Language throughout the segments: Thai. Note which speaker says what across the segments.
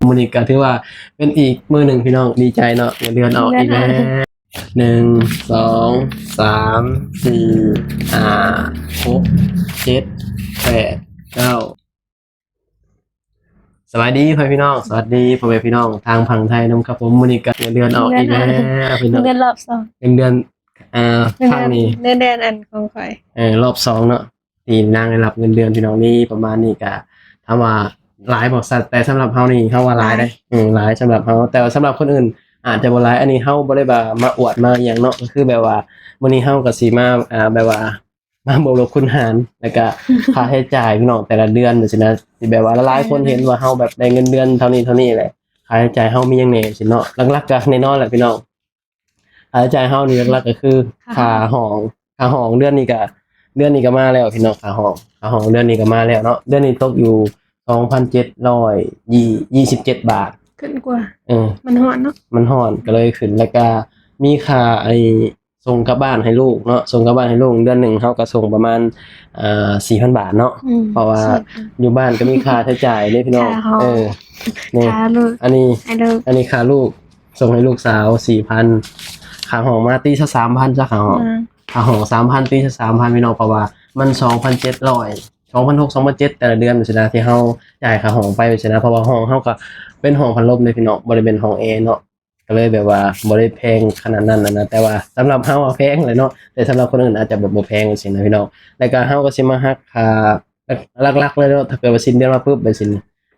Speaker 1: มื้อนี้ก็ถือว่าเป็นอีกมื้อหนึ่งพี่น้องดีใจเนาะเงินเดือนออกอีกแล้ว1 2 3 4 5 6 7 8 9สวัสดีพ่อพี่น้องสวัสดีพ่อแม่พี่น้องทางฝั่งไทยนะครับผมมื้อนี้ก็เงินเดือนออกอีกแล้วพี่น้อง
Speaker 2: เดือนรอบสอง
Speaker 1: เงินเดือนภาคนี้
Speaker 2: เดือนอันของข่อย
Speaker 1: รอบ2เนาะที่นางได้รับเงินเดือนพี่น้องนี่ประมาณนี้ก็ถามว่าหลายบ่สัตว์แต่สำหรับเฮานี่เฮาว่าหลายได้หลายสำหรับเฮาแต่ว่าสำหรับคนอื่นอาจจะบ่หลายอันนี้เฮาบ่ได้แบบมาอวดมาหยังเนาะก็คือแบบว่ามื้อนี้เฮาก็สิมาแบบว่ามาบวกลบคูณหารแล้วก็ค่าใช้จ่ายพี่น้องแต่ละเดือนจังซี่นะสิแบบว่าหลายคนเห็นว่าเฮาแบบได้เงินเดือนเท่านี้แหละค่าใช้จ่ายเฮามีหยังแหน่สิเนาะหลักๆก็แน่นอนแหละพี่น้องค่าใช้จ่ายเฮานี่หลักๆก็คือค่าห้องเดือนนี้ก็มาแล้วพี่น้องค่าห้องเดือนนี้ก็มาแล้วเนาะเดือนนี้ตกอยู่2,727 บาท
Speaker 2: ขึ้นกว่า
Speaker 1: มัน
Speaker 2: ฮ้อนเนาะ
Speaker 1: มันฮ้อนก็เลยขึ้นแล้วก็มีค่าส่งกลับบ้านให้ลูกเนาะส่งกลับบ้านให้ลูกเดือนหนึงเฮาก็ส่งประมาณ4,000 บาทเนาะเพราะว่าอยู่บ้านก็มีค่าใช้จ่ายเด้พี่น้องนี่
Speaker 2: ค่าลูก
Speaker 1: อันนี้
Speaker 2: ให้ลูก
Speaker 1: อันนี้ค่าลูกส่งให้ลูกสาว 4,000 ค่าห้องมาตีซะ 3,000จ้ะค่าห้อง 3,000 ตีซะ 3,000พี่น้องเพราะว่ามัน 2,700 2,600 2,700แต่ละเดือนจังซี่นะที่เฮาจ่ายค่าห้องไปจังซี่นะเพราะว่าห้องเฮาก็เป็นห้องพัดลมเด้พี่น้องบ่ได้เป็นห้องแอร์เนาะก็เลยแบบว่าบ่ได้แพงขนาดนั้นนะแต่ว่าสำหรับเฮาอะแพงเลยเนาะแต่สำหรับคนอื่นอาจจะแบบบ่แพงจังซี่นะพี่น้องแล้วก็เฮาก็สิมาหักค่าหลักๆเลยเนาะถ้าเกิดว่าสิ้นเดือนมาปุ๊บจังซี่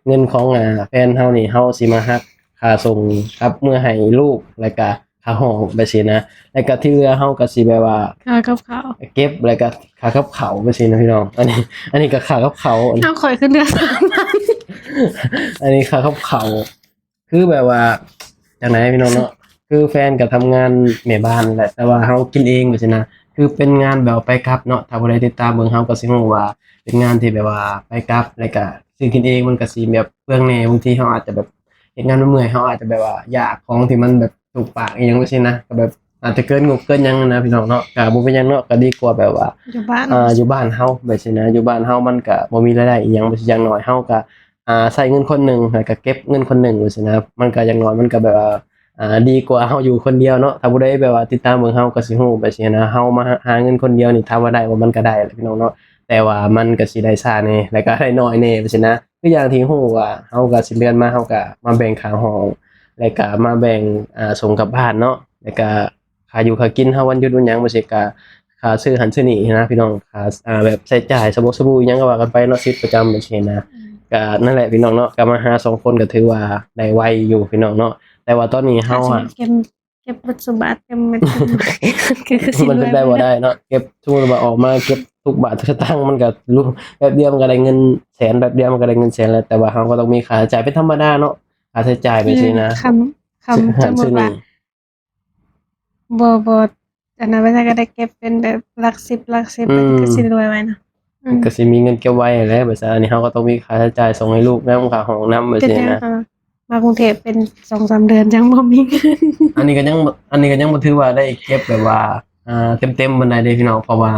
Speaker 1: เงินของแฟนเฮานี่เฮาสิมาหักค่าส่งกับเมื่อให้ลูกแล้วก็ค่าห้องไปซี่นะแล้วก็ที่เหลือเฮาก็สิแบบว่า
Speaker 2: ค่ากับข้าว
Speaker 1: เก็บแล้วก็ค่ากับข้าวไปซี่นะพี่น้องอันนี้ก็ค่ากับข้าว
Speaker 2: เฮาข่อยขึ้นเดือน3,000
Speaker 1: อันนี้ค่ากับข้าวคือแบบว่าจังได๋พี่น้องเนาะคือแฟนก็ทำงานแม่บ้านแหละแต่ว่าเฮากินเองว่าซี่นะคือเป็นงานแบบไปกลับเนาะถ้าบ่ได้ติดตามเบิ่งเฮาก็สิรู้ว่าเป็นงานที่แบบว่าไปกลับแล้วก็ซื้อกินเองมันก็สิแบบเปลืองแหน่บางทีเฮาอาจจะแบบเฮ็ดงานมันเมื่อยเฮาอาจจะแบบว่าอยากของที่มันแบบถูกปากอีหยังจังซี่นะก็แบบอาจจะเกินงบเกินหยังนะพี่น้องเนาะก็บ่เป็นหยังเนาะก็ดีกว่าแบบว่า
Speaker 2: อยู่บ้าน
Speaker 1: อยู่บ้านเฮาแบบซี้นะอยู่บ้านเฮามันก็บ่มีรายได้อิหยังอย่างน้อยเฮาก็ใช้เงินคนหนึ่งแล้วก็เก็บเงินคนหนึ่งแบบซี้นะมันก็อย่างน้อยมันก็แบบว่าดีกว่าเฮาอยู่คนเดียวเนาะถ้าผู้ใดแบบว่าติดตามเบิ่งเฮาก็สิฮู้แบบซี้นะเฮามาหาเงินคนเดียวนี่ถามว่าได้บ่มันก็ได้แหละพี่น้องเนาะแต่ว่ามันก็สิได้ช้าแหน่แล้วก็ได้น้อยแหน่แบบซี้นะคืออย่างที่ฮู้ว่าเฮาก็สิ้นเดือนมาเฮาก็มาแบ่งค่าห้องแล้วก็มาแบ่งส่งกลับบ้านเนาะแล้วก็ค่าอยู่ค่ากินเฮาวันหยุดวันหยังบ่ซี้ก็ ค่าซื้อหันซื้อนี่นะพี่น้องค่าแบบใช้จ่ายสบู่อิหยังก็ว่ากันไปเนาะชีวิตประจำจังซี่นะก็นั่นแหละพี่น้องเนาะก็มาหา2คนก็ถือว่าได้ไวอยู่พี่น้องเนาะแต่ว่าตอนนี้เฮาอะ
Speaker 2: เก็บปัจจุบันเต็มมันคือสิ
Speaker 1: มันเป็นได้บ่ได้เนาะเก็บสมมุติว่าออกมาเก็บทุกบาททุกสตางค์มันก็รู้แป๊บเดียวมันก็ได้เงินแสนแป๊บเดียวมันก็ได้เงินแสนแล้วแต่ว่าเฮาก็ต้องมีค่าใช้จ่ายเป็นธรรมดาเนาะค่าใช้จ่ายไปซี่นะ
Speaker 2: คำสมมุติว่าบ่อันนั้นมันก็ได้เก็บเป็นแบบหลัก10หลัก10มันก็สิรวยไว้นะ
Speaker 1: ก็สิมีเงินเก็บไว้แหละแบบอันนี้เฮาก็ต้องมีค่าใช้จ่ายส่งให้ลูกนำค่าห้องนำแบบ
Speaker 2: เป็น
Speaker 1: ซี่
Speaker 2: ยัง
Speaker 1: นะ
Speaker 2: มากรุงเทพเป็น 2-3 เดือนยังบ่มีเงิน
Speaker 1: อันนี้ก็ยังบ่ถือว่าได้เก็บแบบว่าเต็มๆปานใดเด้พี่น้องเพราะว่า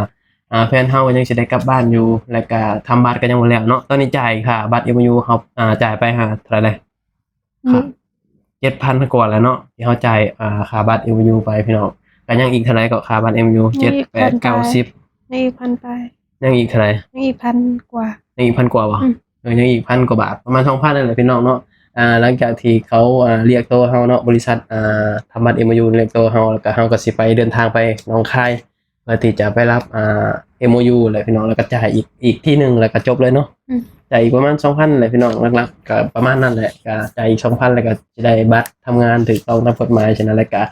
Speaker 1: แฟนเฮาก็ยังสิได้กลับบ้านอยู่แล้วก็ทำบัตรก็ยังบ่แล้วเนาะตอนนี้จ่ายค่าบัตร MU เฮาจ่ายไปเท่าไหร่ครับ 7,000 กว่าแล้วเนาะที่เฮาจ่ายค่าบัตร MU ไปพี่น้องก็ยังอีกเท่าไหร่ก็ค่าบัตร MU 7 8 9 10
Speaker 2: นี่1,000ไป
Speaker 1: ยังอีกเท่าไหร่
Speaker 2: นี่1,000 กว่า
Speaker 1: ยังอีก1,000 กว่าบ่ยังอีก1,000 กว่าบาทประมาณ 2,000 นั่นแหละพี่น้องเนาะหลังจากที่เขาเรียกตัวเฮาเนาะบริษัททำบัตร MOU เรียกตัวเฮาแล้วก็เฮาก็สิไปเดินทางไปหนองคายเพื่อที่จะไปรับMOU แหละพี่น้องแล้วก็จ่ายอีกที่หนึงแล้วก็จบเลยเนาะจ่ายอีกประมาณ 2,000 แหละพี่น้องหลักๆก็ประมาณนั้นแหละก็จ่ายอีก 2,000 แล้วก็สิได้บัตรทำงานถูกต้องตามกฎหมายฉะนั้นแล้วก็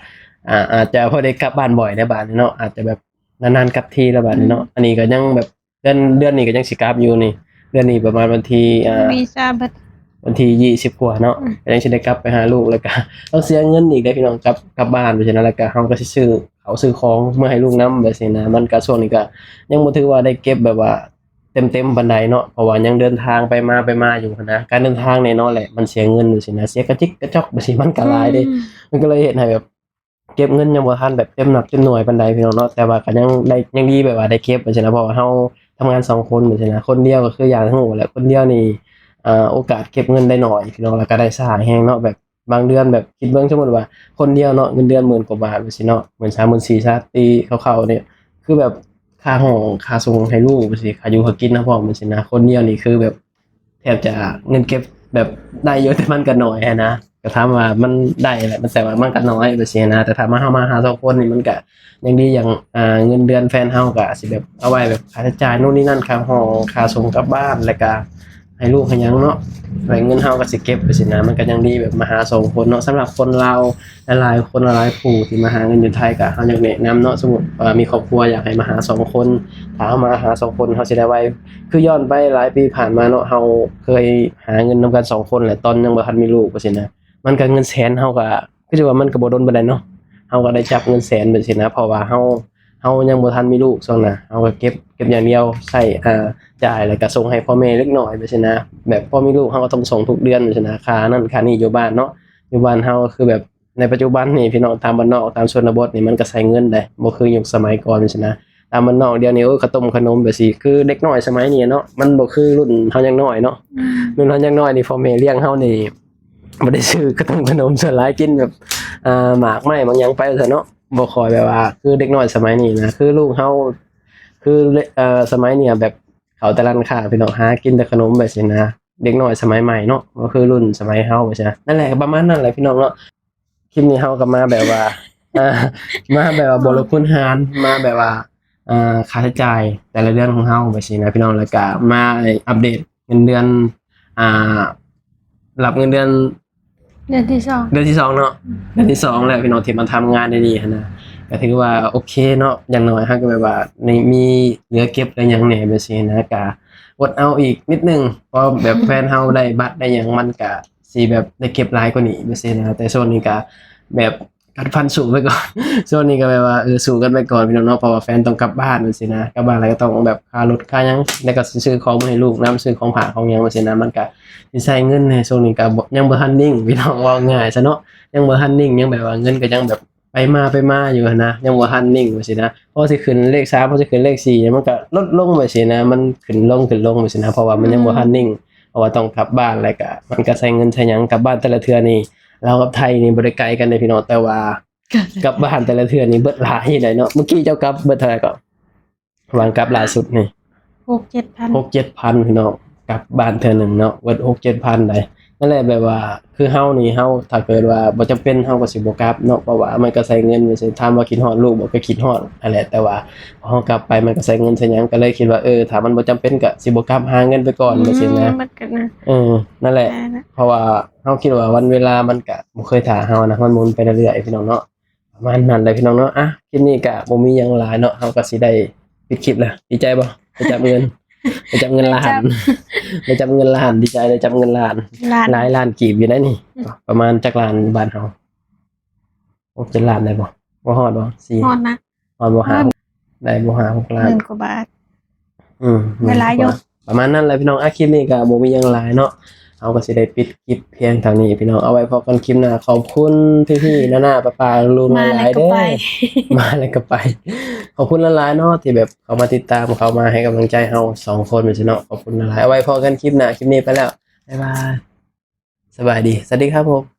Speaker 1: อาจจะพอได้กลับบ้านบ่อยในบ้านนี้เนาะอาจจะแบบนานๆกลับทีละบ้านนี้เนาะอันนี้ก็ยังแบบเดือนนี้ก็ยังสิกลับอยู่นี่เดือนนี้ประมาณวันที่
Speaker 2: วีซ่าบัตร
Speaker 1: วันที่20กว่าเนาะก็ยังสิได้กลับไปหาลูกแล้วก็ต้องเสียเงินอีกได้พี่น้องกลับบ้านเพราะฉะนั้นแล้วก็เฮาก็สิซื้อข้าวซื้อของมาให้ลูกนำแบบนี้นะมันก็ช่วงนี้ก็ยังบ่ถือว่าได้เก็บแบบว่าเต็มปานใดเนาะเพราะว่ายังเดินทางไปมาอยู่หั้นนะการเดินทางแน่นอนแหละมันเสียเงินจังซี่นะเสียกระจิกกระจอกแบบนี้มันก็หลายเด้มันก็เลยเฮ็ดให้แบบเก็บเงินยังบ่ทันแบบเต็มหนักเต็มหน่วยปานใดพี่น้องเนาะแต่ว่าก็ยังดีแบบว่าได้เก็บจังซี่นะเพราะว่าเฮาทำงาน2คนจังซี่นะคนเดียวก็คืออย่างที่รู้แหละคนเดียวนี่ โอกาสเก็บเงินได้น้อยพี่น้องแล้วก็ได้สายแฮงเนาะแบบบางเดือนแบบคิดเบิ่งสมมุติว่าคนเดียวเนาะเงินเดือน10,000กว่าบาทว่าซี่เนาะ13,000 14,000ซะตีคร่าวๆเนี่ยคือแบบค่าห้องค่าส่งให้ลูกว่าซี่ค่าอยู่ค่ากินนะพร้อมว่าซี่นะคนเดียวนี่คือแบบแทบจะเงินเก็บแบบได้เยอะแต่มันก็น้อยอะนะก็ถามว่ามันได้แหละมันแต่ว่ามันก็น้อยว่าซี่นะแต่ถ้ามาเฮามาหา2คนนี่มันก็ยังดีอย่างเงินเดือนแฟนเฮาก็สิแบบเอาไว้แบบค่าใช้จ่ายนู่นนี่นั่นค่าห้องค่าส่งกลับบ้านแล้วก็ให้ลูกให้หยังเนาะแล้วเงินเฮาก็สิเก็บไปสินะมันก็ยังดีแบบมาหา2คนเนาะสำหรับคนลาวหลายๆคนหลายผู้ที่มาหาเงินอยู่ไทยก็เฮาอยากแนะนำเนาะสมมุติว่ามีครอบครัวอยากให้มาหา2คนถ้าเฮามาหา2คนเฮาสิได้ไว้คือย้อนไปหลายปีผ่านมาเนาะเฮาเคยหาเงินนำกัน2คนแหละตอนยังบ่ทันมีลูกว่าซี่นะมันก็เงินแสนเฮาก็คือสิว่ามันก็บ่ดนปานใดเนาะ เฮาก็ได้จับเงินแสนไปสินะเพราะว่าเฮายังบ่ทันมีลูกช่วงน่ะเฮาก็เก็บอย่างเดียวใช้จ่ายแล้วก็ส่งให้พ่อแม่เล็กน้อยไปสินะแบบพอมีลูกเฮาก็ต้องส่งทุกเดือนไปสินะค่านั้นค่านี้อยู่บ้านเนาะอยู่บ้านเฮาก็คือแบบในปัจจุบันนี่พี่น้องตามบ้านนอกตามชนบทนี่มันก็ใช้เงินได้บ่คือยุคสมัยก่อนสินะตามบ้านนอกเดี๋ยวนี้ข้าวต้มขนมแบบสิคือเด็กน้อยสมัยนี้เนาะมันบ่คือรุ่นเฮายังน้อยเนาะรุ่นเฮายังน้อยนี่พ่อแม่เลี้ยงเฮานี่บ่ได้ซื้อข้าวต้มขนมส่วนหลายกินแบบหมากไม้บางอย่างไปซะเนาะ บ่ค่อยแบบว่าคือเด็กน้อยสมัยนี้นะคือลูกเฮาคือสมัยเนี้ยแบบเขาแต่ร้านค้าพี่น้องหากินแต่ขนมแบบนี้นะเด็กน้อยสมัยใหม่เนาะก็คือรุ่นสมัยเฮาใช่นั่นแหละประมาณนั้นแหละพี่น้องเนาะคลิปนี้เฮาก็มาแบบว่าอ่ามาแบบว่าบ่รบกวนหารมาแบบว่าค่าใช้จ่ายแต่ละเดือนของเฮาแบบนี้นะพี่น้องแล้วก็มาอัปเดตเงินเดือนอ่ารับเงินเดือน
Speaker 2: เดือนที่2
Speaker 1: เดือนที่2เนาะเดือนที่2แล้วพี่น้องที่มาทำงานได้ดีหั้นนะก็ถือว่าโอเคเนาะอย่างน้อยเราก็แบบว่าในมีเหลือเก็บได้หยังแหน่แบบซี้นะก็อดเอาอีกนิดหนึงเพราะแบบแฟนเราได้บัตรได้หยังมันก็สิแบบได้เก็บหลายกว่านี้แบบซี้นะแต่โซนนี้ก็แบบกัดฟันสู้ไปก่อนโซนนี้ก็แบบว่าสู้กันไปก่อนพี่น้องเนาะเพราะว่าแฟนต้องกลับบ้านแบบซี้นะกลับบ้านแล้วก็ต้องแบบค่ารถค่าหยังแล้วก็ซื้อของมาให้ลูกนำซื้อของฝากของหยังแบบซี้นะมันก็ สิใช้เงินในช่วงนี้ก็ยังบ่ทันนิ่งพี่น้องเว้าง่ายซะเนาะยังบ่ทันนิ่งยังแบบว่าเงินก็ยังแบบไปมาอยู่หั้นนะยังบ่ทันนิ่งว่าซี่นะพอสิขึ้นเลข3พอสิขึ้นเลข4เนี่ยมันก็ลดลงไปซี่นะมันขึ้นลงไปซี่นะเพราะว่ามันยังบ่ทันนิ่งเพราะว่าต้องกลับบ้านแล้วก็มันก็ใช้เงินใช้หยังกลับบ้านแต่ละเทื่อนี่ลาวกับไทยนี่บ่ได้ไกลกันเด้พี่น้องแต่ว่ากลับบ้านแต่ละเทื่อนี่เบิดหลายได้เนาะเมื่อกี้เจ้ากลับเบิดเท่าไหร่ก็วางกลับล่าสุดนี่
Speaker 2: 6-7,000
Speaker 1: 6-7,000พี่น้องกลับบ้านเทื่อหนึงเนาะเบิด6-7,000ได้นั่นแหละแบบว่าคือเฮานี่เฮาถ้าเกิดว่าบ่จำเป็นเฮาก็สิบ่กลับเนาะเพราะว่ามันก็ใช้เงินไปสิถามว่าคิดฮอดลูกบ่ก็คิดฮอดนั่นแหละแต่ว่าพอเฮากลับไปมันก็ใช้เงินใช้หยังก็เลยคิดว่าถ้ามันบ่จำเป็นก็สิบ่กลับหาเงินไปก่อนจังซี่นะ
Speaker 2: มันก็นะ
Speaker 1: นั่นแหละ เพราะว่าเฮาคิดว่าวันเวลามันก็บ่เคยท่าเฮานะมันหมุนไปเรื่อยๆพี่น้องเนาะประมาณนั้นเลยพี่น้องเนาะคลิปนี้ก็บ่มีหยังหลายเนาะเฮาก็สิได้ปิดคลิปแล้วดีใจบ่ได้จับเงิน ได้จับเงินล้านได้จับเงินล้านดีใจได้จับเงินล้าน
Speaker 2: ล้าน
Speaker 1: หลายล้านกีบอยู่ได้นี่ประมาณจักล้านบ้านเฮา6-7ล้านได้บ่บ่ฮอดบ่4
Speaker 2: ฮอดนะ
Speaker 1: ฮอดบ่ห้าได้บ่ห้า6ล้าน
Speaker 2: 10,000 กว่าบาท
Speaker 1: ได้หลายอยู่
Speaker 2: อยู่
Speaker 1: ประมาณนั้นแหละพี่น้องคลิปนี้ก็บ่มีหยังหลายเนาะเอาก็สิได้ปิดคลิปเพียงเท่านี้พี่น้องเอาไว้พบกันคลิปหน้าขอบคุณพี่ๆน้าๆป้าๆลุงห
Speaker 2: มา
Speaker 1: ลา
Speaker 2: แล้ว
Speaker 1: ยๆ
Speaker 2: ก็
Speaker 1: เด้อ
Speaker 2: ไป
Speaker 1: มาแล้วก็ไป ขอบคุณหลายๆเนาะที่แบบเข้ามาติดตามเข้ามาให้กำลังใจเฮา2คนไปซิเนาะขอบคุณหลายๆเอาไว้พบกันคลิปหน้าคลิปนี้ไปแล้วบ๊ายบายสบายดีสวัสดีครับผม